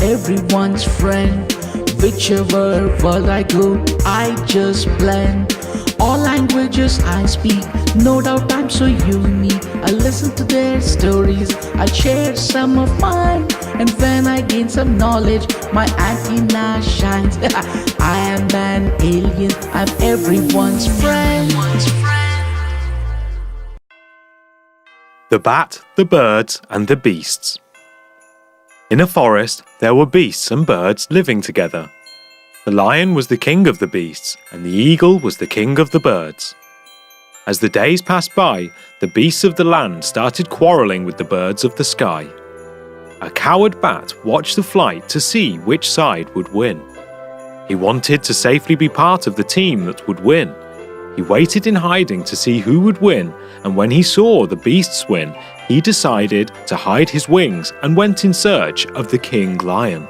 everyone's friend. Whichever world I go, I just blend. All languages I speak, no doubt I'm so unique. I listen to their stories, I share some of mine. And when I gain some knowledge, my antenna shines. I am an alien, I'm everyone's friend. The Bat, the Birds and the Beasts. In a forest, there were beasts and birds living together. The lion was the king of the beasts, and the eagle was the king of the birds. As the days passed by, the beasts of the land started quarreling with the birds of the sky. A coward bat watched the flight to see which side would win. He wanted to safely be part of the team that would win. He waited in hiding to see who would win, and when he saw the beasts win, he decided to hide his wings and went in search of the king lion.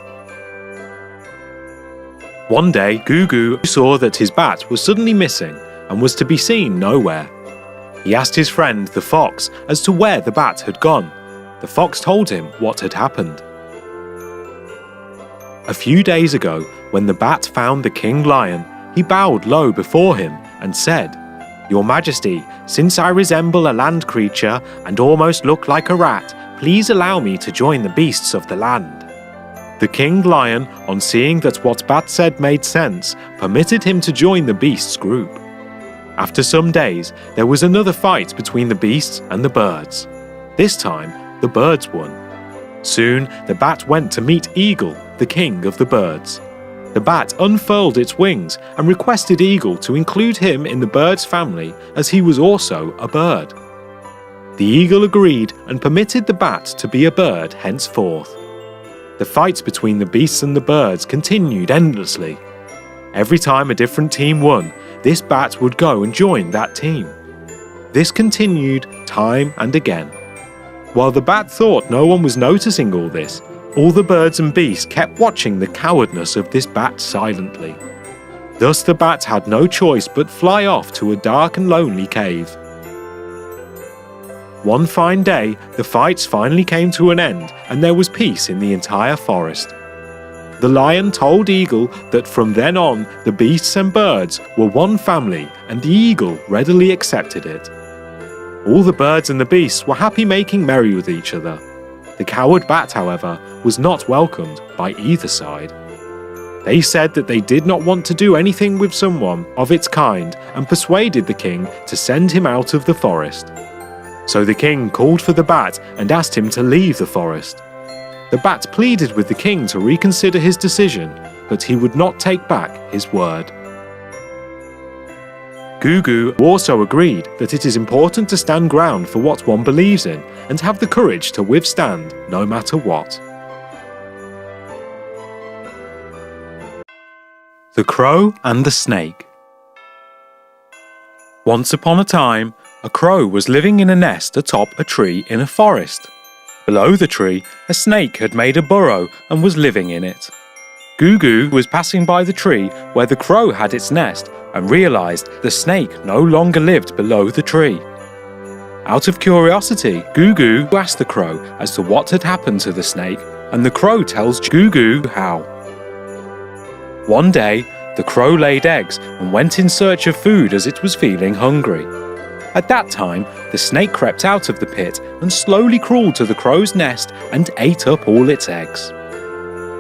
One day, Gugu saw that his bat was suddenly missing and was to be seen nowhere. He asked his friend the fox as to where the bat had gone. The fox told him what had happened. A few days ago, when the bat found the king lion, he bowed low before him and said, "Your Majesty, since I resemble a land creature and almost look like a rat, please allow me to join the beasts of the land." The king lion, on seeing that what Bat said made sense, permitted him to join the beasts group. After some days, there was another fight between the beasts and the birds. This time, the birds won. Soon, the bat went to meet Eagle, the king of the birds. The bat unfurled its wings and requested Eagle to include him in the bird's family as he was also a bird. The eagle agreed and permitted the bat to be a bird henceforth. The fights between the beasts and the birds continued endlessly. Every time a different team won, this bat would go and join that team. This continued time and again. While the bat thought no one was noticing all this, all the birds and beasts kept watching the cowardness of this bat silently. Thus the bat had no choice but fly off to a dark and lonely cave. One fine day, the fights finally came to an end and there was peace in the entire forest. The lion told Eagle that from then on, the beasts and birds were one family, and the eagle readily accepted it. All the birds and the beasts were happy making merry with each other. The coward bat, however, was not welcomed by either side. They said that they did not want to do anything with someone of its kind and persuaded the king to send him out of the forest. So the king called for the bat and asked him to leave the forest. The bat pleaded with the king to reconsider his decision, but he would not take back his word. Gugu also agreed that it is important to stand ground for what one believes in and have the courage to withstand no matter what. The Crow and the Snake. Once upon a time, a crow was living in a nest atop a tree in a forest. Below the tree, a snake had made a burrow and was living in it. Gugu was passing by the tree where the crow had its nest and realized the snake no longer lived below the tree. Out of curiosity, Gugu asked the crow as to what had happened to the snake, and the crow tells Gugu how. One day, the crow laid eggs and went in search of food as it was feeling hungry. At that time, the snake crept out of the pit and slowly crawled to the crow's nest and ate up all its eggs.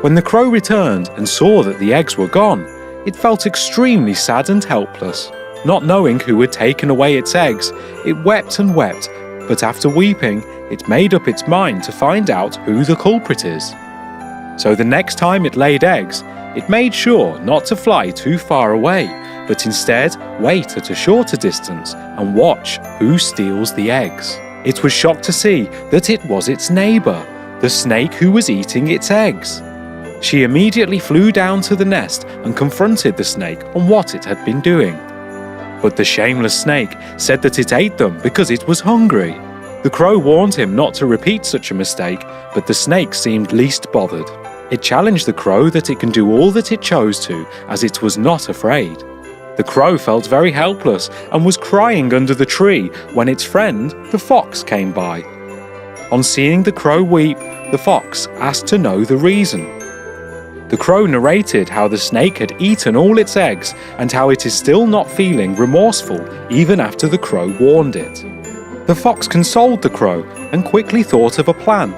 When the crow returned and saw that the eggs were gone, it felt extremely sad and helpless. Not knowing who had taken away its eggs, it wept and wept, but after weeping, it made up its mind to find out who the culprit is. So the next time it laid eggs, it made sure not to fly too far away, but instead wait at a shorter distance and watch who steals the eggs. It was shocked to see that it was its neighbour, the snake who was eating its eggs. She immediately flew down to the nest and confronted the snake on what it had been doing. But the shameless snake said that it ate them because it was hungry. The crow warned him not to repeat such a mistake, but the snake seemed least bothered. It challenged the crow that it can do all that it chose to, as it was not afraid. The crow felt very helpless and was crying under the tree when its friend, the fox, came by. On seeing the crow weep, the fox asked to know the reason. The crow narrated how the snake had eaten all its eggs and how it is still not feeling remorseful even after the crow warned it. The fox consoled the crow and quickly thought of a plan.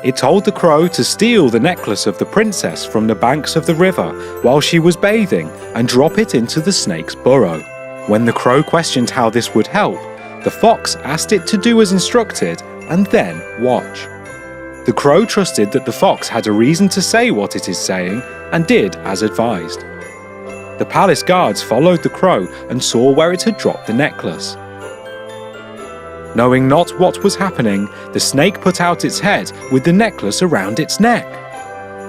It told the crow to steal the necklace of the princess from the banks of the river while she was bathing and drop it into the snake's burrow. When the crow questioned how this would help, the fox asked it to do as instructed and then watch. The crow trusted that the fox had a reason to say what it is saying and did as advised. The palace guards followed the crow and saw where it had dropped the necklace. Knowing not what was happening, the snake put out its head with the necklace around its neck.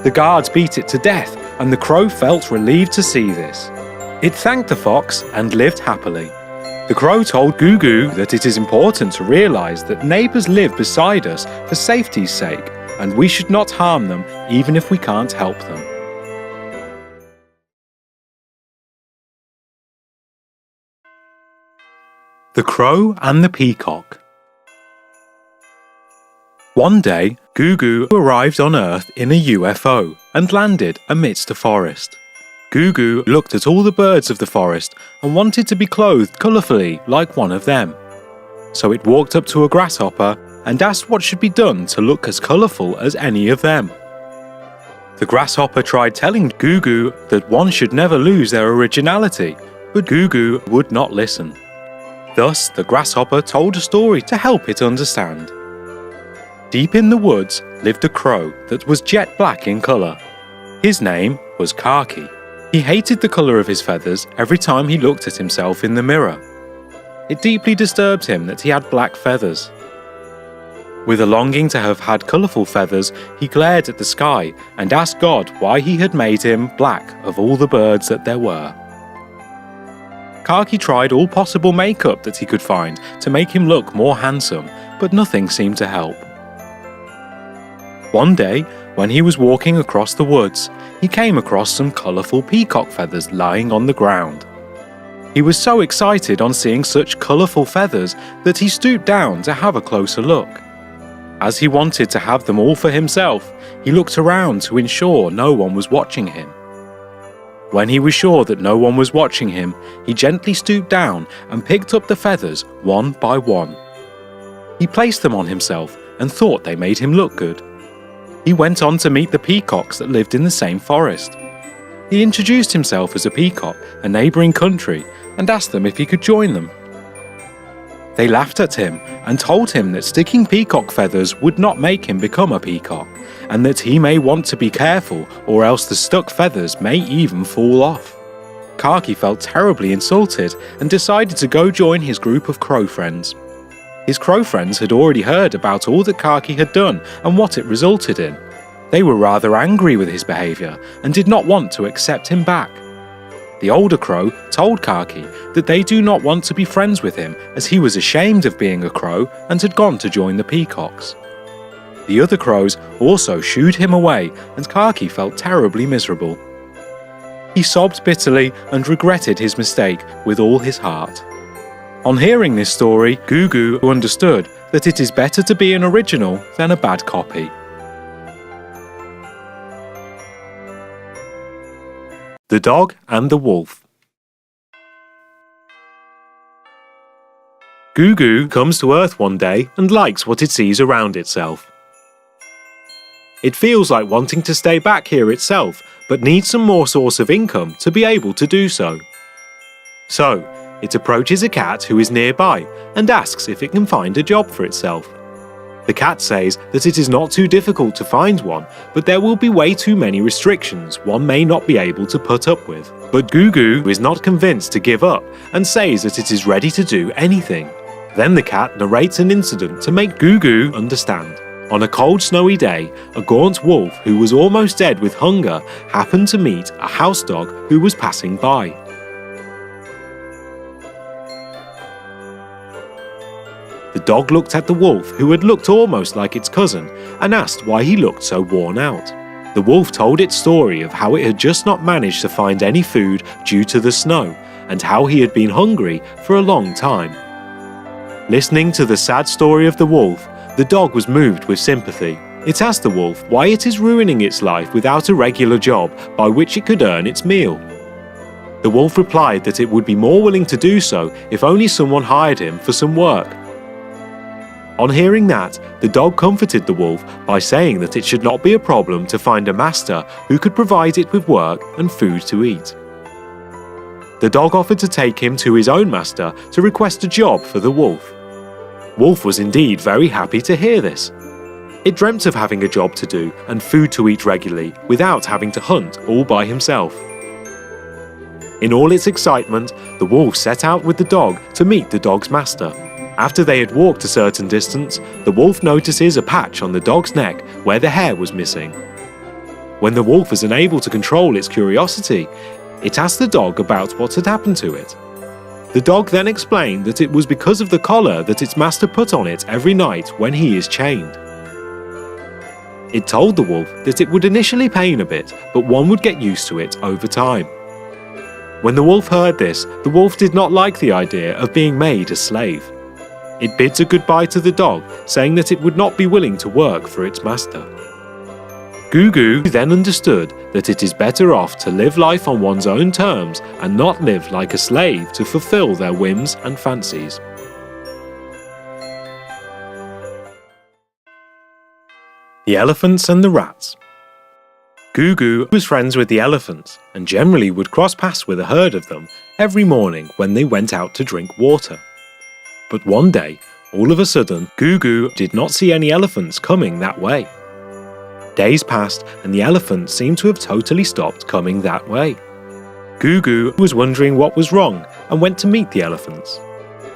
The guards beat it to death, and the crow felt relieved to see this. It thanked the fox and lived happily. The crow told Gugu that it is important to realize that neighbors live beside us for safety's sake, and we should not harm them even if we can't help them. The Crow and the Peacock. One day, Gugu arrived on Earth in a UFO and landed amidst a forest. Gugu looked at all the birds of the forest and wanted to be clothed colourfully like one of them. So it walked up to a grasshopper and asked what should be done to look as colourful as any of them. The grasshopper tried telling Gugu that one should never lose their originality, but Gugu would not listen. Thus, the grasshopper told a story to help it understand. Deep in the woods lived a crow that was jet black in colour. His name was Khaki. He hated the colour of his feathers every time he looked at himself in the mirror. It deeply disturbed him that he had black feathers. With a longing to have had colourful feathers, he glared at the sky and asked God why he had made him black of all the birds that there were. Khaki tried all possible makeup that he could find to make him look more handsome, but nothing seemed to help. One day, when he was walking across the woods, he came across some colourful peacock feathers lying on the ground. He was so excited on seeing such colourful feathers that he stooped down to have a closer look. As he wanted to have them all for himself, he looked around to ensure no one was watching him. When he was sure that no one was watching him, he gently stooped down and picked up the feathers one by one. He placed them on himself and thought they made him look good. He went on to meet the peacocks that lived in the same forest. He introduced himself as a peacock, a neighbouring country, and asked them if he could join them. They laughed at him and told him that sticking peacock feathers would not make him become a peacock, and that he may want to be careful or else the stuck feathers may even fall off. Khaki felt terribly insulted and decided to go join his group of crow friends. His crow friends had already heard about all that Khaki had done and what it resulted in. They were rather angry with his behaviour and did not want to accept him back. The older crow told Khaki that they do not want to be friends with him as he was ashamed of being a crow and had gone to join the peacocks. The other crows also shooed him away and Khaki felt terribly miserable. He sobbed bitterly and regretted his mistake with all his heart. On hearing this story, Gugu understood that it is better to be an original than a bad copy. The Dog and the Wolf. Gugu comes to Earth one day and likes what it sees around itself. It feels like wanting to stay back here itself, but needs some more source of income to be able to do so. So, it approaches a cat who is nearby and asks if it can find a job for itself. The cat says that it is not too difficult to find one, but there will be way too many restrictions one may not be able to put up with. But Gugu is not convinced to give up and says that it is ready to do anything. Then the cat narrates an incident to make Gugu understand. On a cold, snowy day, a gaunt wolf who was almost dead with hunger happened to meet a house dog who was passing by. The dog looked at the wolf, who had looked almost like its cousin, and asked why he looked so worn out. The wolf told its story of how it had just not managed to find any food due to the snow, and how he had been hungry for a long time. Listening to the sad story of the wolf, the dog was moved with sympathy. It asked the wolf why it is ruining its life without a regular job by which it could earn its meal. The wolf replied that it would be more willing to do so if only someone hired him for some work. On hearing that, the dog comforted the wolf by saying that it should not be a problem to find a master who could provide it with work and food to eat. The dog offered to take him to his own master to request a job for the wolf. Wolf was indeed very happy to hear this. It dreamt of having a job to do and food to eat regularly without having to hunt all by himself. In all its excitement, the wolf set out with the dog to meet the dog's master. After they had walked a certain distance, the wolf notices a patch on the dog's neck where the hair was missing. When the wolf was unable to control its curiosity, it asked the dog about what had happened to it. The dog then explained that it was because of the collar that its master put on it every night when he is chained. It told the wolf that it would initially pain a bit, but one would get used to it over time. When the wolf heard this, the wolf did not like the idea of being made a slave. It bids a goodbye to the dog, saying that it would not be willing to work for its master. Gugu then understood that it is better off to live life on one's own terms and not live like a slave to fulfill their whims and fancies. The Elephants and the Rats. Gugu was friends with the elephants and generally would cross paths with a herd of them every morning when they went out to drink water. But one day, all of a sudden, Gugu did not see any elephants coming that way. Days passed and the elephants seemed to have totally stopped coming that way. Gugu was wondering what was wrong and went to meet the elephants.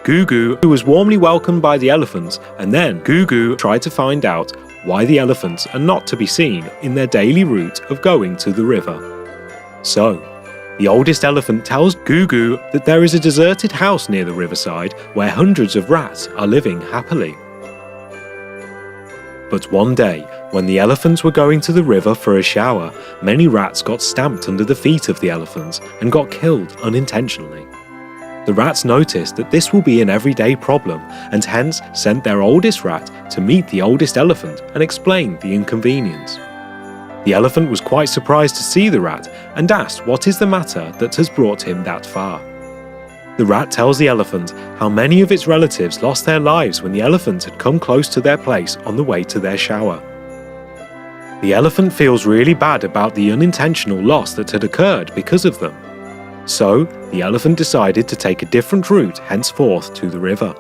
Gugu was warmly welcomed by the elephants, and then Gugu tried to find out why the elephants are not to be seen in their daily route of going to the river. So, the oldest elephant tells Gugu that there is a deserted house near the riverside where hundreds of rats are living happily. But one day, when the elephants were going to the river for a shower, many rats got stamped under the feet of the elephants and got killed unintentionally. The rats noticed that this will be an everyday problem and hence sent their oldest rat to meet the oldest elephant and explain the inconvenience. The elephant was quite surprised to see the rat and asked what is the matter that has brought him that far. The rat tells the elephant how many of its relatives lost their lives when the elephant had come close to their place on the way to their shower. The elephant feels really bad about the unintentional loss that had occurred because of them. So, the elephant decided to take a different route henceforth to the river.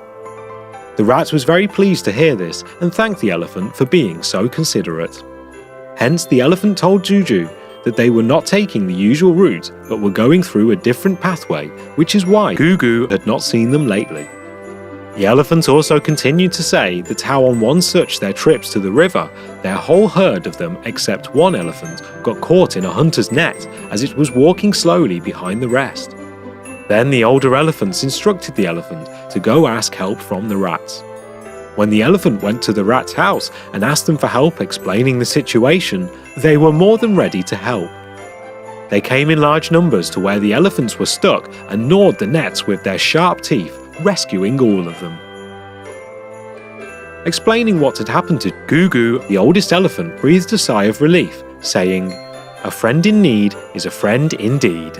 The rat was very pleased to hear this and thanked the elephant for being so considerate. Hence, the elephant told Juju that they were not taking the usual route but were going through a different pathway, which is why Gugu had not seen them lately. The elephant also continued to say that how on one such their trips to the river, their whole herd of them except one elephant got caught in a hunter's net as it was walking slowly behind the rest. Then the older elephants instructed the elephant to go ask help from the rats. When the elephant went to the rat's house and asked them for help explaining the situation, they were more than ready to help. They came in large numbers to where the elephants were stuck and gnawed the nets with their sharp teeth, rescuing all of them. Explaining what had happened to Gugu, the oldest elephant breathed a sigh of relief, saying, "A friend in need is a friend indeed."